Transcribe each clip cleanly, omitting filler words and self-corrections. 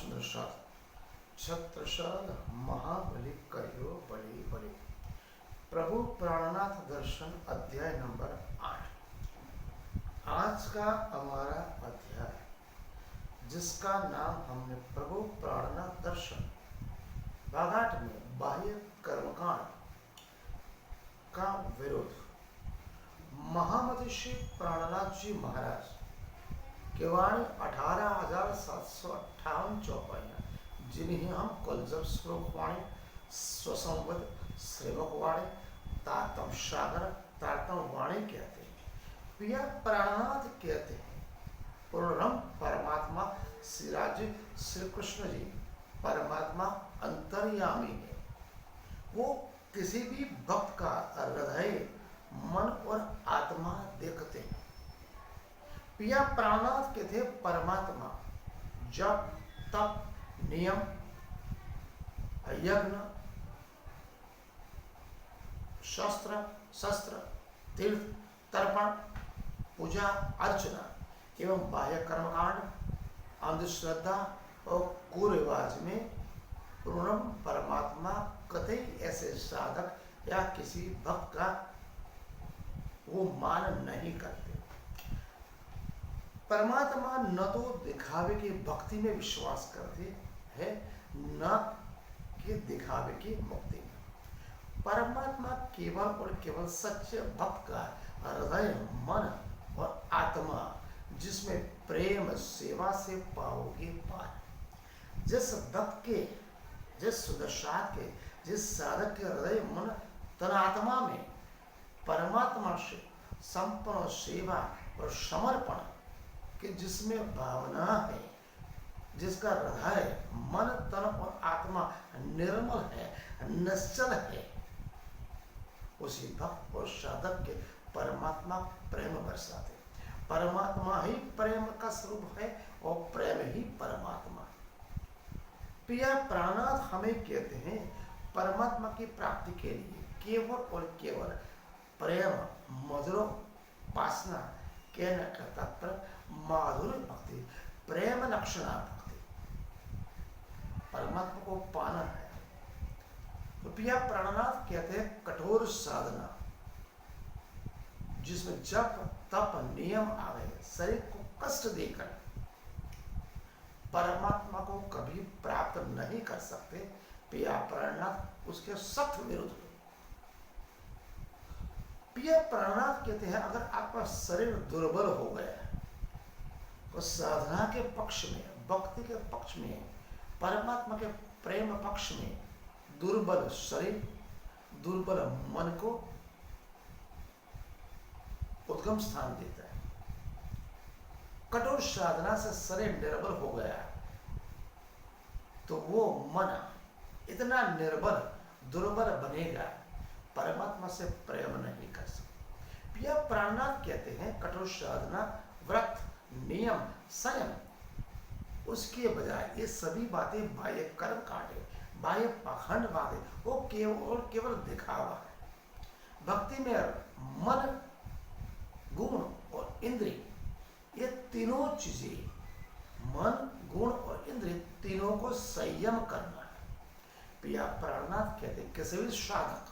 सुंदर छत्रसाल महाबली करियो बलि बलि। प्रभु प्राणनाथ दर्शन अध्याय नंबर 8। आज का हमारा अध्याय, जिसका नाम हमने प्रभु प्राणनाथ दर्शन बाघाट में बाह्य कर्मकांड का विरोध। महामतिषी प्राणनाथ जी महाराज केवाणी 18,758 चौपाइयाँ, जिन्हें हम कुलजब स्वरूपवाणी, स्वसंवद, श्रीमुखवाणी, तारतम सागर, तारतम वाणी कहते हैं। पिया प्राणनाथ कहते हैं। पूर्णम परमात्मा श्री राज्य श्री कृष्ण जी परमात्मा अंतर्यामी है। वो किसी भी भक्त का हृदय, मन और आत्मा देखते हैं। पिया प्राणनाथ के थे परमात्मा जप, तप, नियम, यज्ञ, शस्त्र, तीर्थ, तर्पण, पूजा अर्चना एवं बाह्य कर्मकांड, अंधश्रद्धा और कुरिवाज में पूर्ण परमात्मा कतई ऐसे साधक या किसी भक्त का वो मान नहीं करते। परमात्मा न तो दिखावे की भक्ति में विश्वास करते हैं, न कि दिखावे की मुक्ति में। परमात्मा केवल और केवल सच्चे भक्त का हृदय, मन और आत्मा, जिसमें प्रेम सेवा से पाओगे पार। जिस भक्त के, जिस सुदर्शात के, जिस साधक के हृदय, मन, तन, आत्मा में परमात्मा से संपूर्ण सेवा और समर्पण कि जिसमें भावना है, जिसका हृदय, मन, तन और आत्मा निर्मल है, निश्चल है, उसी भक्त और साधक के परमात्मा प्रेम बरसाते। परमात्मा ही प्रेम का स्वरूप है और प्रेम ही परमात्मा। पिया प्राणनाथ हमें कहते हैं, परमात्मा की प्राप्ति के लिए केवल और केवल प्रेम, मधुर उपासना, कहने का तात्पर्य माधुर्य भक्ति, प्रेम लक्षणा भक्ति, परमात्मा को पाना है। तो पिया प्राणनाथ कहते हैं कठोर साधना, जिसमें जप, तप, नियम आवे, शरीर को कष्ट देकर परमात्मा को कभी प्राप्त नहीं कर सकते। पिया प्राणनाथ उसके सख्त विरुद्ध। पिया प्राणनाथ कहते हैं, अगर आपका शरीर दुर्बल हो गया तो साधना के पक्ष में, भक्ति के पक्ष में, परमात्मा के प्रेम पक्ष में दुर्बल शरीर, दुर्बल मन को उद्गम स्थान देता है। कठोर साधना से शरीर निर्बल हो गया तो वो मन इतना निर्बल, दुर्बल बनेगा, परमात्मा से प्रेम नहीं कर सकते। पिया प्राणनाथ कहते हैं कठोर साधना, व्रत, नियम, संयम, उसके बजाय ये सभी बातें बाह्य कर्म कांड है, बाह्य पाखंड बातें, वो केवल दिखावा है। भक्ति में मन, गुण और इंद्रिय, ये तीनों चीजें, मन, गुण और इंद्रिय तीनों को संयम करना है। पिया प्राणनाथ कहते हैं किसी भी साधक,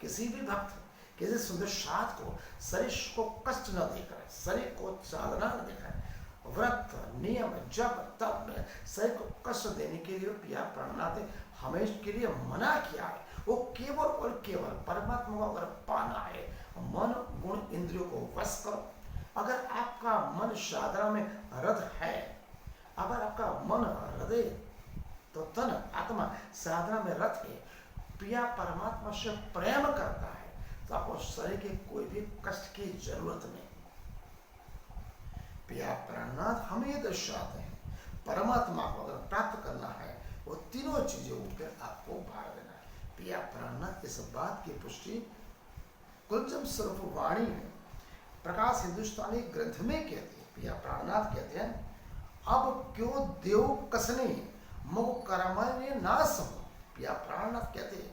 किसी भी भक्त, किसी सुंदर साध को शरीर को कष्ट न देकर, शरीर को साधना न देकर, व्रत, नियम, जप, तप में शरीर को कष्ट देने के लिए पिया प्राणनाथ हमें इसके लिए मना किया है। वो केवल और केवल परमात्मा को अगर पाना है, मन, गुण, इंद्रियों को वश करो। अगर आपका मन साधना में रत है, अगर आपका मन, हृदय तो तन, आत्मा साधना में रत है, पिया परमात्मा से प्रेम करता है, तो आपको शरीर के कोई भी कष्ट की जरूरत नहीं। पिया प्राणनाथ हमें ये दर्शाते हैं, परमात्मा को अगर प्राप्त करना है, वो तीनों चीजों पर आपको भार देना है। पिया प्राणनाथ इस बात की पुष्टि कुलजम स्वरूप वाणी में, प्रकाश हिंदुस्तानी ग्रंथ में कहते हैं। पिया प्राणनाथ कहते हैं, अब क्यों देव कसने मुख करमने नाश हो। पिया प्राणनाथ कहते हैं,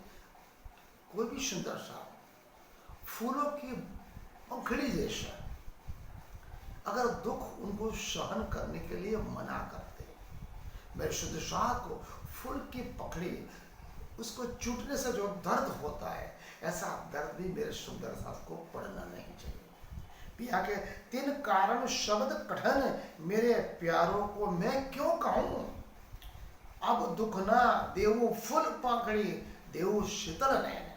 कोई भी सुंदर सा फूलों की पंखड़ी जैसा, अगर दुख उनको सहन करने के लिए मना करते, मेरे शुद्ध शाह को फूल की पकड़ी, उसको चूटने से जो दर्द होता है, ऐसा दर्द भी मेरे सुंदर साथ को पड़ना नहीं चाहिए। पिया के 3 कारण शब्द कठिन, मेरे प्यारों को मैं क्यों कहूं। अब दुख ना देवो फूल पाकड़ी, देवो शीतल नयन,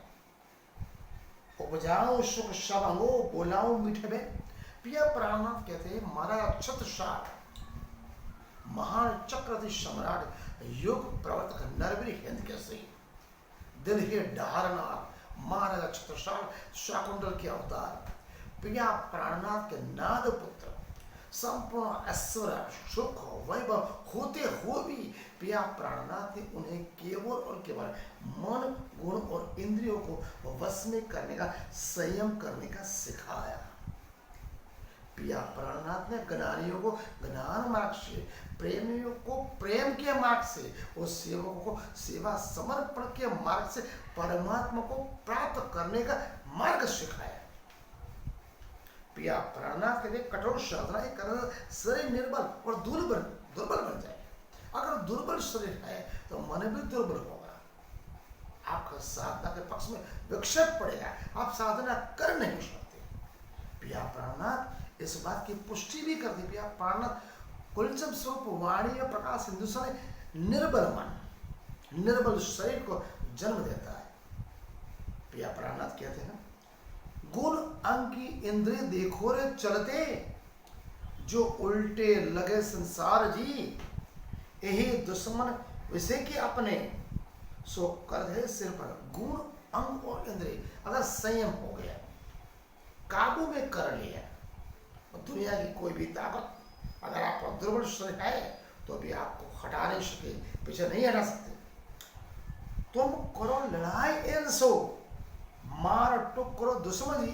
उपजाओ सुख सब अंगो, बोलाओ मीठे में। पिया प्राणनाथ कहते हैं, महाराज छत्रसाल महान चक्रवर्ती सम्राट, युग प्रवर्तक नरवीर हिंद के सही, दिल ही डहारनाथ महाराजा छत्रसाल शाकुंतल के अवतार, पिया प्राणनाथ के नाद पुत्र, संपूर्ण ऐश्वर्य सुख वैभव होते हुए भी पिया प्राणनाथ ने उन्हें केवल और केवल मन गुण और इंद्रियों को वश में करने का, संयम करने का सिखाया। पिया प्राणनाथ ने ज्ञानियों को ज्ञान मार्ग से, प्रेमियों को प्रेम के मार्ग से और सेवकों को सेवा समर्पण के मार्ग से परमात्मा को प्राप्त करने का मार्ग सिखाया। पिया प्राणनाथ के लिए कठोर साधना करना, शरीर निर्बल और दुर्बल बन जाए। अगर दुर्बल शरीर है तो मन भी दुर्बल होगा, आपका साधना के पक्ष में विक्षेप पड़ेगा, आप साधना कर नहीं सकते। पिया प्राणनाथ इस बात की पुष्टि भी कर दी। पिया प्राणनाथ कुलचम स्वरूप वाणी में प्रकाश हिंदुस्तान निर्बल मन, निर्बल शरीर को जन्म देता है। पिया प्राणनाथ कहते हैं, गुण अंग की इंद्रिय देखो रे चलते, जो उल्टे लगे संसार जी, यही दुश्मन विषय के अपने, सो कर दे सिर पर। गुण अंग और इंद्रिय अगर संयम हो गया, काबू में कर लिया, और दुनिया की कोई भी ताकत, अगर आपका दुर्बल शरीर है तो भी आपको हटा नहीं सके, पीछे नहीं हटा सकते। तुम करो लड़ाई इनसो, मार टुक करो दुश्मन जी,